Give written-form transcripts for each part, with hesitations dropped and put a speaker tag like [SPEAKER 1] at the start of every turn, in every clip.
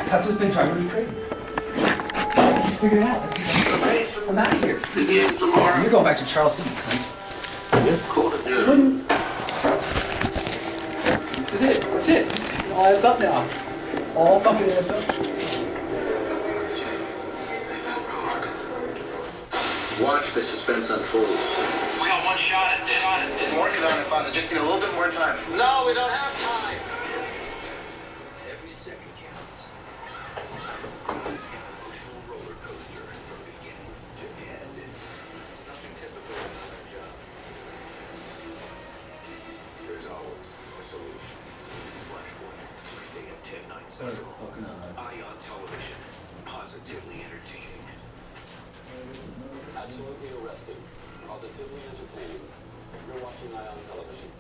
[SPEAKER 1] That's what's been driving me crazy. Just figure it out. I'm out of here. You're going back to Charles C.
[SPEAKER 2] Yeah. Cool to do.
[SPEAKER 1] This is it. That's it. All adds up now. All fucking adds up.
[SPEAKER 2] Watch the suspense unfold.
[SPEAKER 3] We got one shot at this.
[SPEAKER 4] I'm working on it, Fonzie. Just need a little bit more time.
[SPEAKER 3] No, we don't have time.
[SPEAKER 5] Every second counts. Emotional roller coaster from beginning to end. There's nothing typical about our job. There's always a solution. Flashpoint, Tuesday at 10, 9 Central. Ion Television. Positively entertaining.
[SPEAKER 6] Absolutely arresting. Positively entertaining. You're watching Ion Television.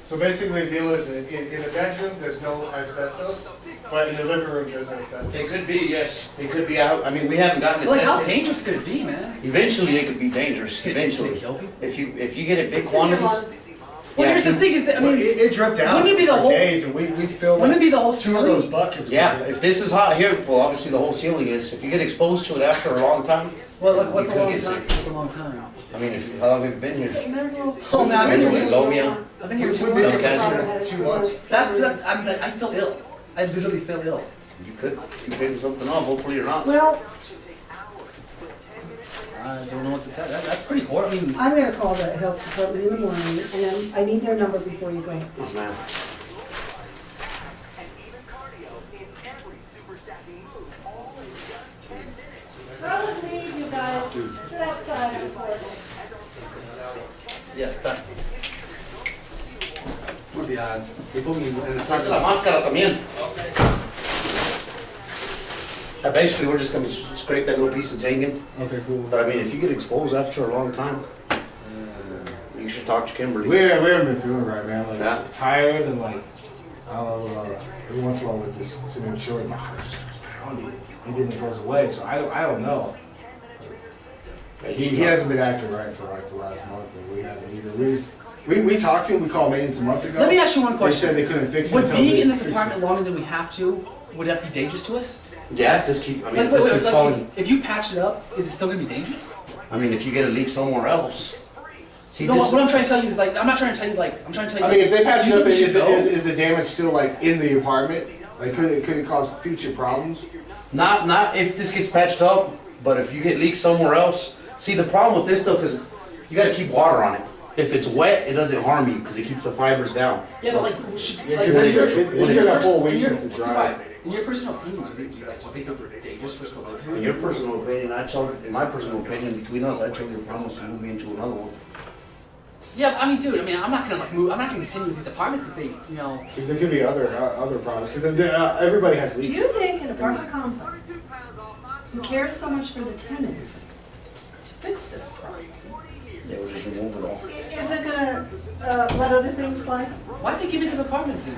[SPEAKER 7] So basically the deal is in a bedroom, there's no asbestos, but in the living room, there's asbestos.
[SPEAKER 8] It could be, yes. It could be out. I mean, we haven't gotten it
[SPEAKER 1] Like, how
[SPEAKER 8] tested.
[SPEAKER 1] dangerous could it be, man?
[SPEAKER 8] Eventually, it could be dangerous.
[SPEAKER 1] Can
[SPEAKER 8] Eventually.
[SPEAKER 1] it kill people?
[SPEAKER 8] If you get it big quantities.
[SPEAKER 1] Well,
[SPEAKER 8] Yeah,
[SPEAKER 1] here's the thing: is that I
[SPEAKER 7] Well,
[SPEAKER 1] mean,
[SPEAKER 7] it dripped out
[SPEAKER 1] wouldn't it be the
[SPEAKER 7] for
[SPEAKER 1] whole-
[SPEAKER 7] days, and we filled
[SPEAKER 1] wouldn't it be the whole
[SPEAKER 7] two of
[SPEAKER 1] ceiling?
[SPEAKER 7] those buckets.
[SPEAKER 8] Yeah,
[SPEAKER 7] with it.
[SPEAKER 8] if this is hot here, well, obviously the whole ceiling is. If you get exposed to it after a long time,
[SPEAKER 1] Well, like, what's
[SPEAKER 8] You
[SPEAKER 1] a
[SPEAKER 8] could
[SPEAKER 1] long
[SPEAKER 8] get
[SPEAKER 1] time?
[SPEAKER 8] sick.
[SPEAKER 1] What's a long time?
[SPEAKER 8] I mean, how long have you been here?
[SPEAKER 1] Oh man, I've been here
[SPEAKER 8] Measles, Lomia.
[SPEAKER 1] I've been here
[SPEAKER 7] We've
[SPEAKER 1] 2
[SPEAKER 7] been
[SPEAKER 1] months.
[SPEAKER 7] here for 2 months.
[SPEAKER 1] I feel ill. I literally feel ill.
[SPEAKER 8] You could be something off. Hopefully you're not.
[SPEAKER 9] Well,
[SPEAKER 1] I don't know what to tell you. That's pretty horrible. I mean,
[SPEAKER 9] I'm gonna call the health department in the morning, and I need their number before you go.
[SPEAKER 8] Yes, ma'am.
[SPEAKER 9] Come with me, you guys. Sit outside the court.
[SPEAKER 8] Ya está.
[SPEAKER 1] what are the odds? They put me in the
[SPEAKER 8] Traje la máscara también. Basically, we're just gonna scrape that little piece that's hanging.
[SPEAKER 1] Okay, cool.
[SPEAKER 8] But I mean, if you get exposed after a long time, you should talk to Kimberly.
[SPEAKER 7] We haven't been feeling right, man. Like
[SPEAKER 8] Yeah.
[SPEAKER 7] tired and like I don't know. Every once in a while, we just sit there and chill, and my heart just starts pounding, and then it goes away. So I don't know. He hasn't been acting right for like the last month, and we haven't either. We talked to him. We called maintenance a month ago.
[SPEAKER 1] Let me ask you one
[SPEAKER 7] They
[SPEAKER 1] question.
[SPEAKER 7] said they couldn't fix it.
[SPEAKER 1] Would
[SPEAKER 7] until
[SPEAKER 1] being
[SPEAKER 7] they
[SPEAKER 1] in this
[SPEAKER 7] fix
[SPEAKER 1] apartment
[SPEAKER 7] it.
[SPEAKER 1] longer than we have to, would that be dangerous to us?
[SPEAKER 8] Yeah, if this keep. I mean,
[SPEAKER 1] Like,
[SPEAKER 8] if this
[SPEAKER 1] wait,
[SPEAKER 8] keeps
[SPEAKER 1] like,
[SPEAKER 8] falling.
[SPEAKER 1] if you patch it up, is it still gonna be dangerous?
[SPEAKER 8] I mean, if you get a leak somewhere else. See,
[SPEAKER 1] No,
[SPEAKER 8] this.
[SPEAKER 1] what I'm trying to tell you is like, I'm not trying to tell you like, I'm trying to tell you.
[SPEAKER 7] I mean, if they patch
[SPEAKER 1] do
[SPEAKER 7] it
[SPEAKER 1] you
[SPEAKER 7] up,
[SPEAKER 1] think we
[SPEAKER 7] is
[SPEAKER 1] should go?
[SPEAKER 7] the damage still like in the apartment? Like, could it cause future problems?
[SPEAKER 8] Not if this gets patched up, but if you get leaks somewhere else. See, the problem with this stuff is you got to keep water on it. If it's wet, it doesn't harm you because it keeps the fibers down.
[SPEAKER 1] Yeah, but like, should,
[SPEAKER 7] Yeah,
[SPEAKER 1] like,
[SPEAKER 7] 'cause
[SPEAKER 1] in
[SPEAKER 7] it's
[SPEAKER 1] your-
[SPEAKER 7] been
[SPEAKER 1] in
[SPEAKER 7] here
[SPEAKER 1] your
[SPEAKER 7] a full
[SPEAKER 1] pers-
[SPEAKER 7] week
[SPEAKER 1] in your-
[SPEAKER 7] since it dried.
[SPEAKER 1] right. In your personal opinion, do you think it would be dangerous for us to live
[SPEAKER 8] In
[SPEAKER 1] here?
[SPEAKER 8] your personal opinion, in my personal opinion, between us, I told you I promised to move me into another one.
[SPEAKER 1] Yeah, I mean, dude, I mean, I'm not gonna like move. I'm not gonna continue with these apartments if they, you know.
[SPEAKER 7] Because there could be other problems. Because everybody has
[SPEAKER 9] Do
[SPEAKER 7] leaks.
[SPEAKER 9] you think an apartment complex who cares so much for the tenants to fix this problem
[SPEAKER 8] Yeah, we'll just remove it all.
[SPEAKER 9] isn't gonna let other things slide?
[SPEAKER 1] Why did they give me this apartment thing?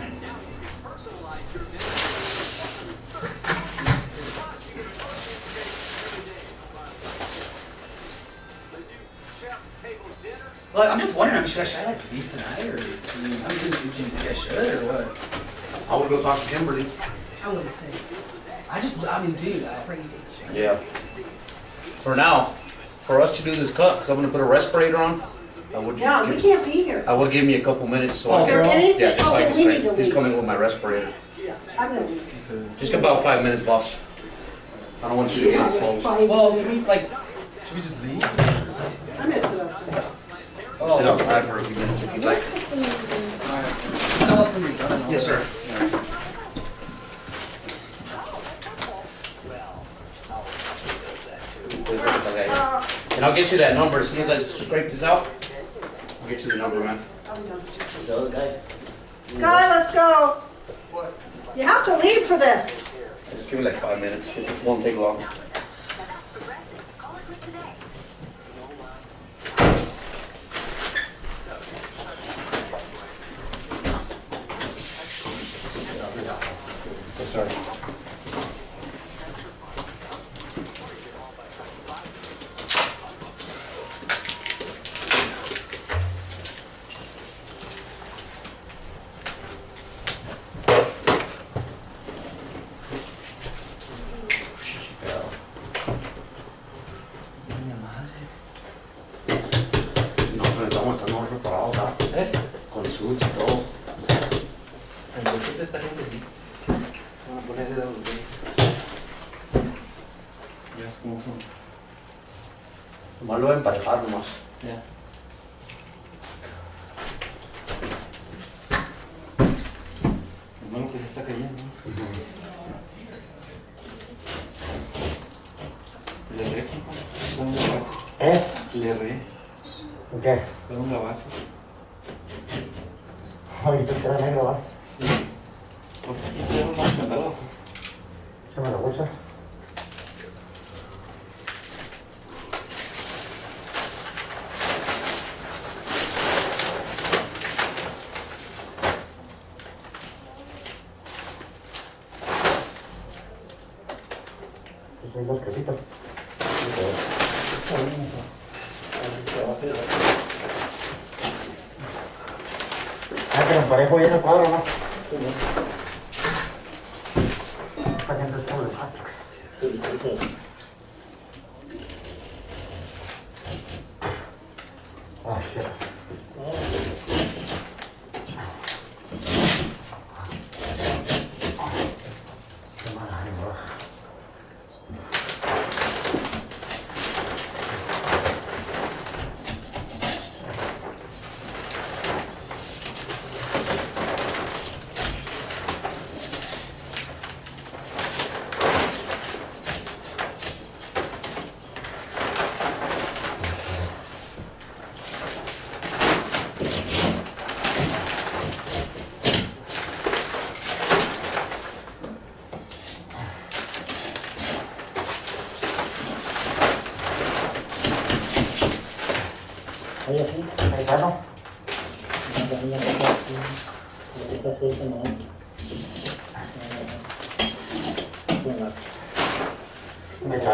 [SPEAKER 1] Like, I'm just wondering, should I like leave tonight, or do you think I should, or what?
[SPEAKER 8] I would go talk to Kimberly.
[SPEAKER 9] I would stay.
[SPEAKER 1] I mean, dude,
[SPEAKER 9] This is crazy.
[SPEAKER 8] Yeah. For now, for us to do this cut, because I'm gonna put a respirator on, I would.
[SPEAKER 9] Yeah, we can't be here.
[SPEAKER 8] I would give me a couple minutes. So
[SPEAKER 1] Oh,
[SPEAKER 9] Is there
[SPEAKER 1] girl?
[SPEAKER 9] anything?
[SPEAKER 8] Yeah, just so I
[SPEAKER 9] Okay,
[SPEAKER 8] can
[SPEAKER 9] we need
[SPEAKER 8] straight.
[SPEAKER 9] to
[SPEAKER 8] He's
[SPEAKER 9] leave.
[SPEAKER 8] coming with my respirator.
[SPEAKER 9] Yeah, I'm gonna leave.
[SPEAKER 8] Just about 5 minutes, boss. I don't want you to get exposed.
[SPEAKER 1] Well, can we like, should we just leave?
[SPEAKER 9] I'm gonna sit outside.
[SPEAKER 8] Sit outside for a few minutes if you'd like.
[SPEAKER 1] Alright. Tell us when you're done.
[SPEAKER 8] Yes, sir. And I'll get you that number as soon as I scrape this out. I'll get you the number, man.
[SPEAKER 9] I'm downstairs.
[SPEAKER 8] Is the other guy?
[SPEAKER 9] Sky, let's go. You have to leave for this.
[SPEAKER 8] Just give me like 5 minutes. It won't take long. Sorry. no preparado, ¿verdad? Con suits y todo.
[SPEAKER 10] El coche de esta gente sí. Vamos a ponerle de los güeyes. Ya ves cómo son.
[SPEAKER 8] Nomás lo voy a emparejar nomás.
[SPEAKER 10] Ya. Lo malo que se está cayendo. Le re, compa. Fue un gabacho. Le re.
[SPEAKER 11] ¿Qué?
[SPEAKER 10] Fue un gabacho.
[SPEAKER 11] Ahorita queda negro, ¿va?
[SPEAKER 10] Pues aquí tenemos más catálogo.
[SPEAKER 11] Échame la bolsa. Pues son dos casitas. Ah, que lo emparejo bien el cuadro, ¿no? Esta gente es problemática. Ah, shit. Qué mala lengua. Oye, sí, ahí está, ¿no? Me está.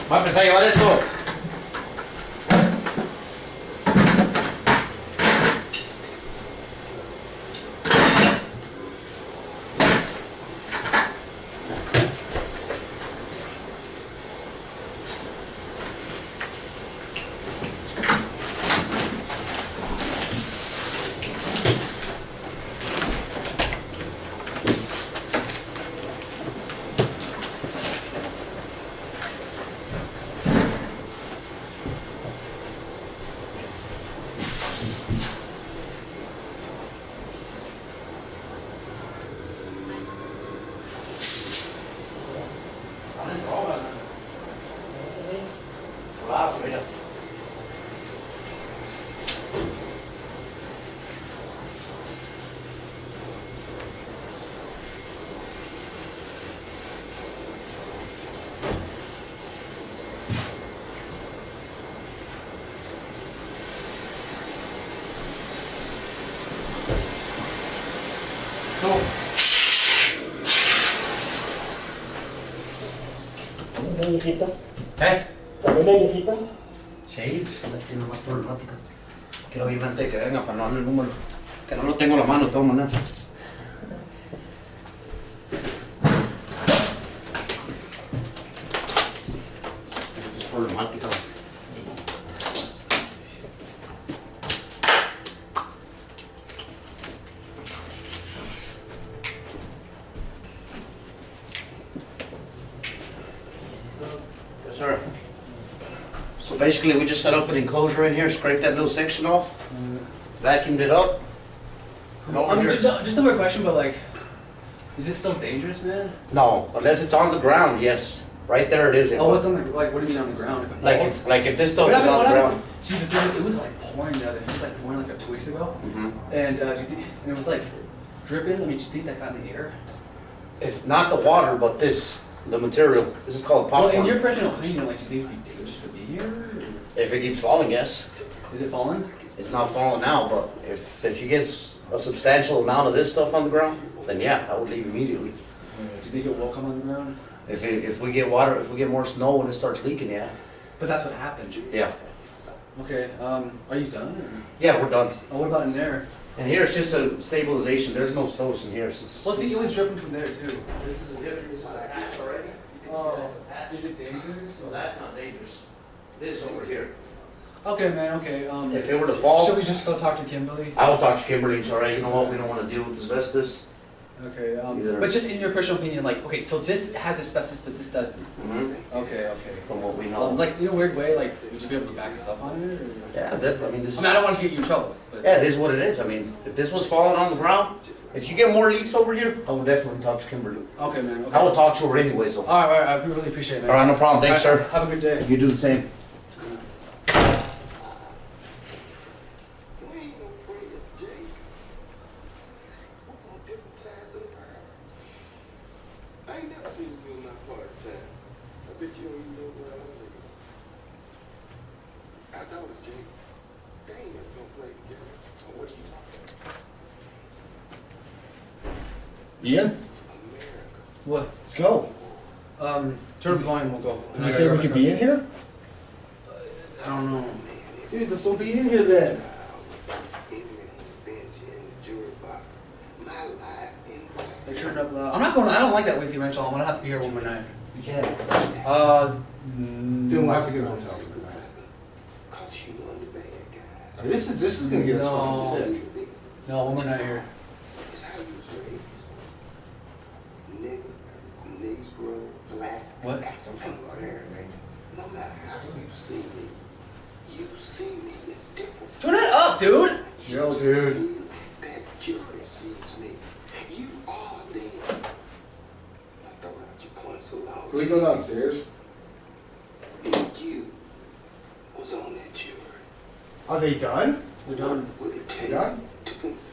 [SPEAKER 8] Va a empezar a llevar esto.
[SPEAKER 11] ¿También necesita?
[SPEAKER 8] ¿Eh?
[SPEAKER 11] ¿También necesita?
[SPEAKER 8] Sí, pues, tiene más problemática. Quiero ir antes de que venga para no darle el número. Que no lo tengo en la mano de todas maneras. Es problemática. Yes, sir. So basically, we just set up an enclosure in here, scraped that little section off, vacuumed it up. No,
[SPEAKER 1] I mean, just a quick question, but like, is it still dangerous, man?
[SPEAKER 8] No, unless it's on the ground, yes. Right there it isn't.
[SPEAKER 1] Oh, what's on the, like, what do you mean on the ground? If it
[SPEAKER 8] Like
[SPEAKER 1] falls?
[SPEAKER 8] if this stuff
[SPEAKER 1] What
[SPEAKER 8] is
[SPEAKER 1] happened-
[SPEAKER 8] on
[SPEAKER 1] what
[SPEAKER 8] the
[SPEAKER 1] happens-
[SPEAKER 8] ground.
[SPEAKER 1] See, the thing, it was like pouring the other day. It was like pouring like 2 weeks ago. And, and it was like dripping. I mean, do you think that got in the air?
[SPEAKER 8] If not the water, but the material. This is called
[SPEAKER 1] Well,
[SPEAKER 8] popcorn.
[SPEAKER 1] in your personal opinion, like, do you think it'd be dangerous to be here? Or
[SPEAKER 8] If it keeps falling, yes.
[SPEAKER 1] is it falling?
[SPEAKER 8] It's not falling now, but if you get a substantial amount of this stuff on the ground, then yeah, I would leave immediately.
[SPEAKER 1] Do you think it will come on the ground?
[SPEAKER 8] If we get water, if we get more snow and it starts leaking, yeah.
[SPEAKER 1] But that's what happened.
[SPEAKER 8] Yeah.
[SPEAKER 1] Okay, are you done? Or?
[SPEAKER 8] Yeah, we're done.
[SPEAKER 1] Oh, what about in there?
[SPEAKER 8] And here it's just a stabilization. There's no stoves in here.
[SPEAKER 1] Well, see, it was dripping from there too.
[SPEAKER 8] This is a hatch already.
[SPEAKER 1] Oh, is it dangerous?
[SPEAKER 8] So that's not dangerous. This over here.
[SPEAKER 1] Okay, man, okay.
[SPEAKER 8] If it were to fall,
[SPEAKER 1] Should we just go talk to Kimberly?
[SPEAKER 8] I will talk to Kimberly. It's all right. You know what? We don't want to deal with asbestos.
[SPEAKER 1] Okay,
[SPEAKER 8] Either.
[SPEAKER 1] but just in your personal opinion, like, okay, so this has asbestos, but this doesn't.
[SPEAKER 8] Mm-hmm.
[SPEAKER 1] Okay, okay.
[SPEAKER 8] From what we know.
[SPEAKER 1] Like, in a weird way, like, would you be able to back us up on it? Or?
[SPEAKER 8] Yeah, definitely. I mean, this.
[SPEAKER 1] I mean, I don't want to get you in trouble, but.
[SPEAKER 8] Yeah, it is what it is. I mean, if this was falling on the ground, if you get more leaks over here, I would definitely talk to Kimberly.
[SPEAKER 1] Okay, man. Okay.
[SPEAKER 8] I will talk to her anyway, so.
[SPEAKER 1] All right, I really appreciate it, man.
[SPEAKER 8] All right, no problem. Thanks,
[SPEAKER 1] All right,
[SPEAKER 8] sir.
[SPEAKER 1] Have a good day.
[SPEAKER 8] You do the same.
[SPEAKER 5] We ain't no friends, Jake. We're on different sides of the world. I ain't never seen you in my part-time. I bet you don't even know where I live. I thought it, Jake. They ain't never gonna play together. Or what you talking about?
[SPEAKER 7] Ian,
[SPEAKER 5] America.
[SPEAKER 1] What?
[SPEAKER 7] let's go.
[SPEAKER 1] Turn the volume, we'll go.
[SPEAKER 7] Did you say we could be in here?
[SPEAKER 1] I don't know.
[SPEAKER 7] Dude, let's don't be in here then.
[SPEAKER 5] In the bench, in the jury box. My life in black.
[SPEAKER 1] They turned up loud. I'm not going, I don't like that with you, Rachel. I'm gonna have to be here one more night.
[SPEAKER 7] We can't.
[SPEAKER 1] Mm,
[SPEAKER 7] Then we'll have to get a hotel for the night.
[SPEAKER 5] Cause you on the bad guys.
[SPEAKER 7] I mean, this is gonna get us
[SPEAKER 1] No.
[SPEAKER 7] fucking sick.
[SPEAKER 1] No, one more night here.
[SPEAKER 5] It's how you was raised. Nigga, Negro, black,
[SPEAKER 1] What?
[SPEAKER 5] African American. No matter how you see me as different.
[SPEAKER 1] Turn it up, dude!
[SPEAKER 7] Chill, dude.
[SPEAKER 5] That jury sees me. You are them. I throw out your points alone.
[SPEAKER 7] Can we go downstairs?
[SPEAKER 5] And you was on that jury.
[SPEAKER 7] Are they done?
[SPEAKER 1] We're done.
[SPEAKER 5] Would it take
[SPEAKER 7] Done?
[SPEAKER 5] to confess?